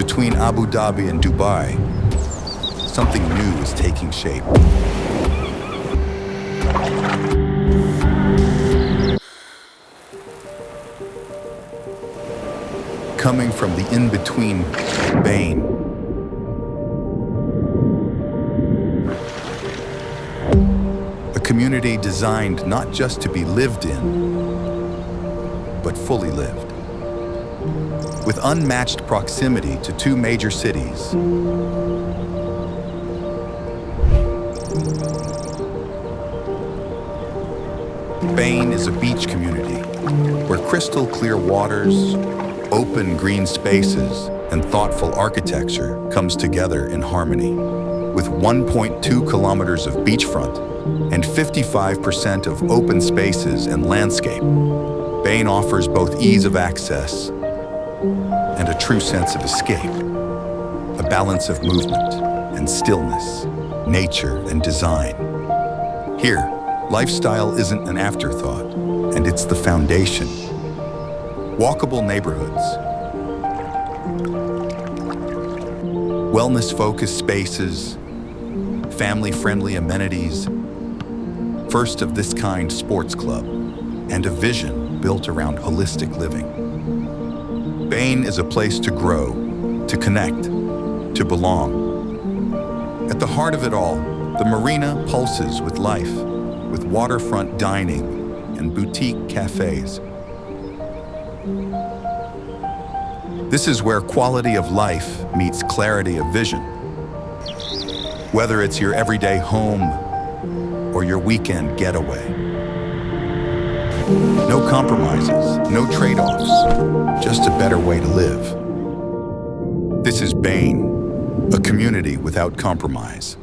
Between Abu Dhabi and Dubai, something new is taking shape. Coming from the in-between, BAYN. A community designed not just to be lived in, but fully lived. With unmatched proximity to two major cities, BAYN is a beach community where crystal clear waters, open green spaces, and thoughtful architecture comes together in harmony. With 1.2 kilometers of beachfront and 55% of open spaces and landscape, BAYN offers both ease of access and a true sense of escape, a balance of movement and stillness, nature and design. Here, lifestyle isn't an afterthought, and it's the foundation. Walkable neighborhoods, wellness-focused spaces, family-friendly amenities, first-of-this-kind sports club, and a vision built around holistic living. BAYN is a place to grow, to connect, to belong. At the heart of it all, the marina pulses with life, with waterfront dining and boutique cafes. This is where quality of life meets clarity of vision. Whether it's your everyday home or your weekend getaway. No compromises, no trade-offs, just a better way to live. This is BAYN, a community without compromise.